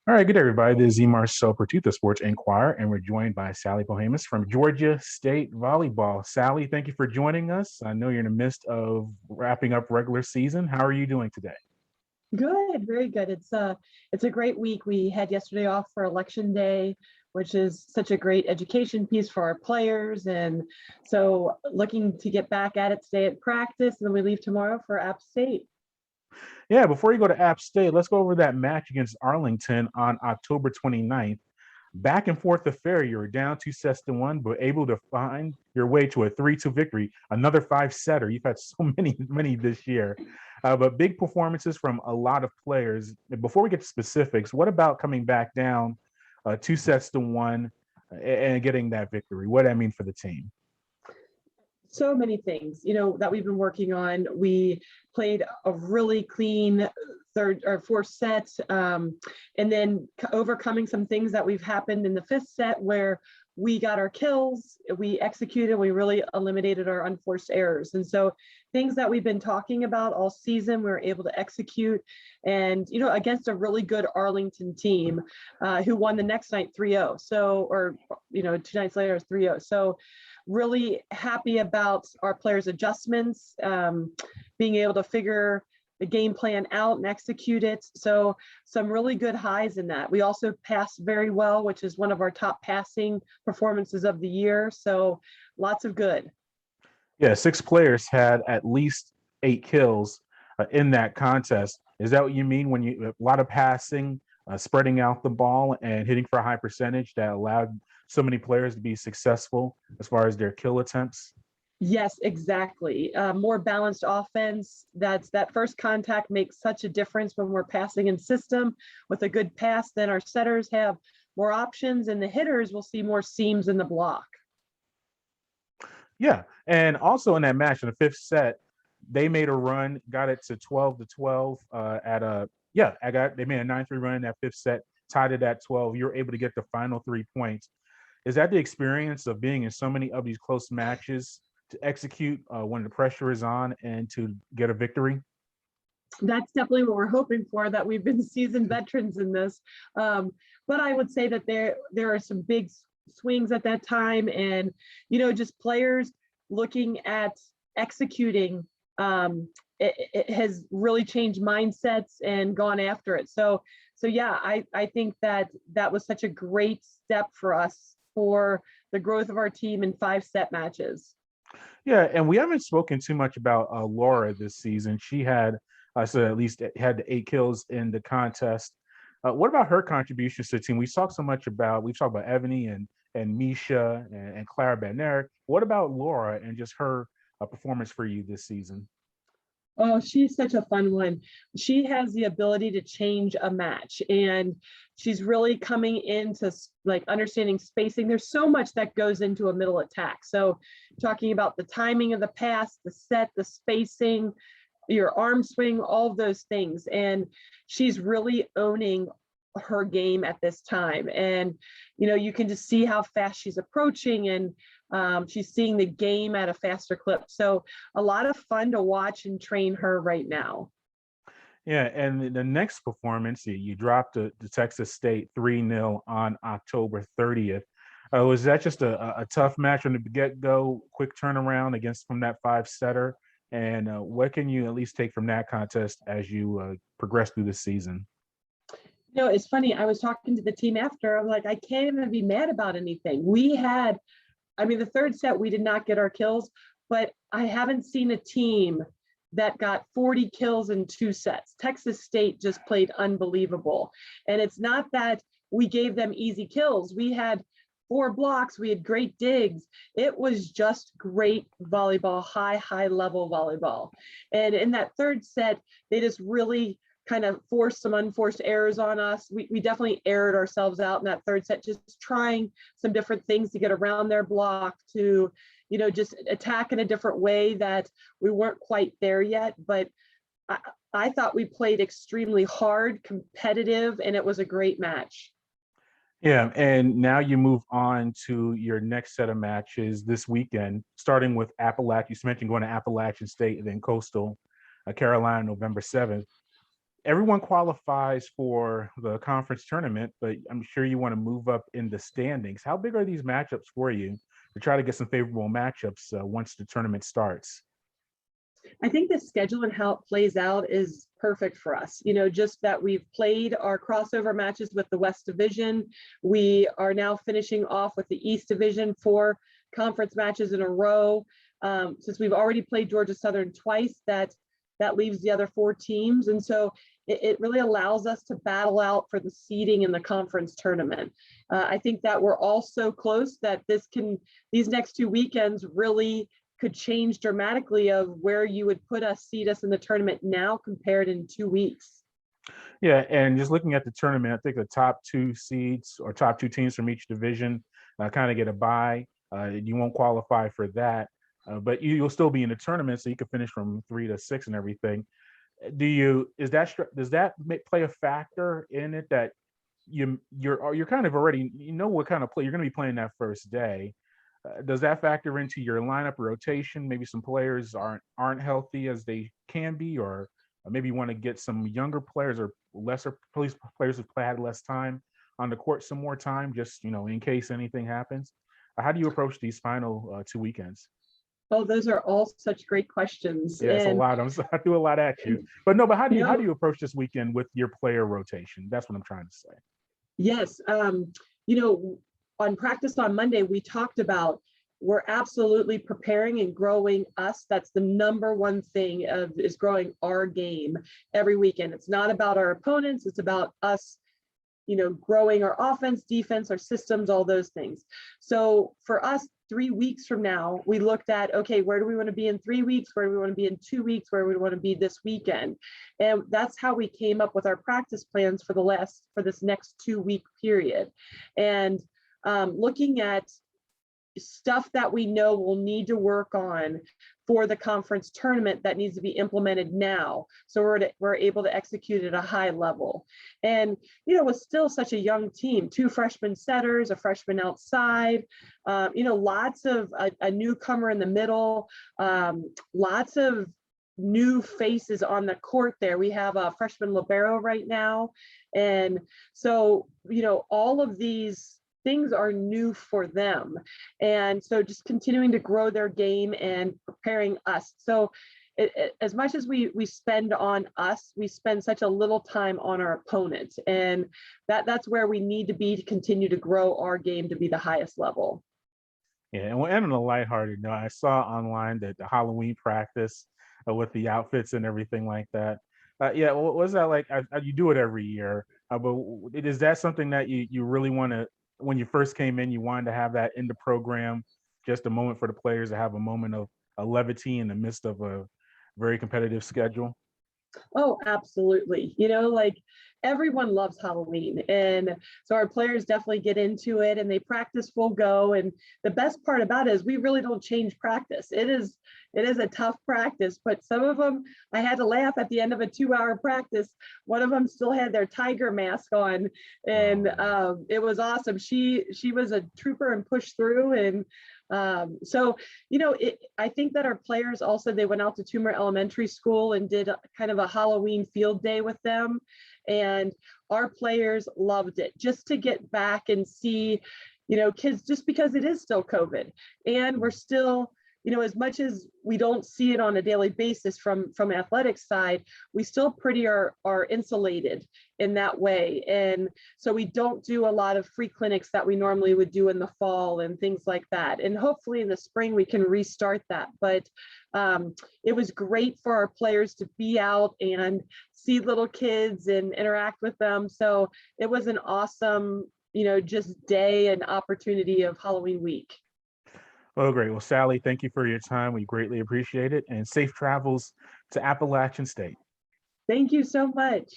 All right, good everybody. This is Marcel Pertut, the Sports Inquirer, and we're joined by Sally Polhamus from Georgia State Volleyball. Sally, thank you for joining us. I know you're in the midst of wrapping up regular season. How are you doing today? Good, very good. It's a great week. We had yesterday off for election day, which is such a great education piece for our players. And so looking to get back at it today at practice, and then we leave tomorrow for App State. Yeah, before you go to App State, let's go over that match against Arlington on October 29th. Back and forth affair. You were down 2-1, but able to find your way to a 3-2 victory. Another five-setter. You've had so many this year. But big performances from a lot of players. Before we get to specifics, what about coming back down 2-1 and getting that victory? What does that mean for the team? So many things, that we've been working on. We played a really clean third or fourth set, and then overcoming some things that we've happened in the fifth set where we got our kills, we executed, we really eliminated our unforced errors. And so things that we've been talking about all season, we were able to execute, and, against a really good Arlington team who won the next night 3-0. So, or, 2 nights later, 3-0. So really happy about our players' adjustments, being able to figure the game plan out and execute it. So some really good highs in that. We also passed very well, which is one of our top passing performances of the year. So lots of good. Yeah, 6 players had at least 8 kills in that contest. Is that what you mean when you a lot of passing, spreading out the ball and hitting for a high percentage that allowed so many players to be successful as far as their kill attempts? Yes, exactly. More balanced offense. That first contact makes such a difference when we're passing in system. With a good pass, then our setters have more options, and the hitters will see more seams in the block. Yeah, and also in that match in the fifth set, they made a run, got it to 12-12 at a yeah. They made a 9-3 run in that fifth set, tied it at 12. You were able to get the final 3 points. Is that the experience of being in so many of these close matches to execute when the pressure is on and to get a victory? That's definitely what we're hoping for, that we've been seasoned veterans in this. But I would say that there are some big swings at that time, and, just players looking at executing. It has really changed mindsets and gone after it. So yeah, I think that was such a great step for us for the growth of our team in 5-set matches. Yeah, and we haven't spoken too much about Laura this season. She had, so at least had the 8 kills in the contest. What about her contributions to the team? We've talked about Ebony and Misha and Clara Bednarik. What about Laura and just her performance for you this season? Oh, she's such a fun one. She has the ability to change a match, and she's really coming into like understanding spacing. There's so much that goes into a middle attack. So talking about the timing of the pass, the set, the spacing, your arm swing, all of those things. And she's really owning her game at this time. And, you can just see how fast she's approaching, and she's seeing the game at a faster clip. So a lot of fun to watch and train her right now. Yeah, and the next performance, you dropped to Texas State 3-0 on October 30th. Was that just a tough match from the get-go, quick turnaround against from that five-setter? And what can you at least take from that contest as you progress through the season? It's funny. I was talking to the team after. I'm like, I can't even be mad about anything. The third set, we did not get our kills, but I haven't seen a team that got 40 kills in 2 sets. Texas State just played unbelievable. And it's not that we gave them easy kills. We had 4 blocks. We had great digs. It was just great volleyball, high level volleyball. And in that third set, they just really kind of forced some unforced errors on us. We definitely aired ourselves out in that third set, just trying some different things to get around their block, to, just attack in a different way that we weren't quite there yet. But I thought we played extremely hard, competitive, and it was a great match. Yeah, and now you move on to your next set of matches this weekend, starting with Appalachian. You mentioned going to Appalachian State and then Coastal Carolina, November 7th. everyone qualifies for the conference tournament, but I'm sure you want to move up in the standings. How big are these matchups for you to try to get some favorable matchups once the tournament starts? I think the schedule and how it plays out is perfect for us. Just that we've played our crossover matches with the West Division. We are now finishing off with the East Division, 4 conference matches in a row. Since we've already played Georgia Southern twice, that leaves the other 4 teams. And so it really allows us to battle out for the seeding in the conference tournament. I think that we're all so close that these next 2 weekends really could change dramatically of where you would seed us in the tournament now compared in 2 weeks. Yeah, and just looking at the tournament, I think the top 2 seeds or top 2 teams from each division kind of get a bye. You won't qualify for that, but you'll still be in the tournament, so you can finish from 3 to 6 and everything. Does that play a factor in it that you're kind of already what kind of play you're going to be playing that first day? Does that factor into your lineup rotation? Maybe some players aren't healthy as they can be, or maybe you want to get some younger players or lesser players who've had less time on the court some more time, just in case anything happens. How do you approach these final 2 weekends? Oh, those are all such great questions. Yeah, it's a lot. I threw a lot at you, but how do you approach this weekend with your player rotation? That's what I'm trying to say. Yes, on practice on Monday, we talked about we're absolutely preparing and growing us. That's the number one thing is growing our game every weekend. It's not about our opponents. It's about us, growing our offense, defense, our systems, all those things. So for us, 3 weeks from now, we looked at, okay, where do we want to be in 3 weeks? Where do we want to be in 2 weeks? Where do we want to be this weekend? And that's how we came up with our practice plans for this next 2-week period. And looking at stuff that we know we'll need to work on for the conference tournament that needs to be implemented now, so we're able to execute at a high level. And with still such a young team, 2 freshman setters, a freshman outside, lots of a newcomer in the middle, lots of new faces on the court there. We have a freshman libero right now, and so all of these things are new for them. And so just continuing to grow their game and preparing us. So as much as we spend on us, we spend such a little time on our opponent. And that's where we need to be to continue to grow our game to be the highest level. Yeah, and we'll end on a lighthearted note. I saw online that the Halloween practice with the outfits and everything like that. Yeah, what was that like? You do it every year, but is that something that you really want to? When you first came in, you wanted to have that in the program, just a moment for the players to have a moment of a levity in the midst of a very competitive schedule? Oh, absolutely. Everyone loves Halloween. And so our players definitely get into it and they practice full go. And the best part about it is we really don't change practice. It is a tough practice, but some of them, I had to laugh at the end of a 2-hour practice. One of them still had their tiger mask on, and it was awesome. She was a trooper and pushed through. And so, I think that our players also, they went out to Toomer Elementary School and did kind of a Halloween field day with them. And our players loved it, just to get back and see, kids, just because it is still COVID and we're still, as much as we don't see it on a daily basis from athletics side, we still are insulated in that way. And so we don't do a lot of free clinics that we normally would do in the fall and things like that. And hopefully in the spring we can restart that. But it was great for our players to be out and see little kids and interact with them. So it was an awesome, just day and opportunity of Halloween week. Oh, great. Well, Sally, thank you for your time. We greatly appreciate it, and safe travels to Appalachian State. Thank you so much.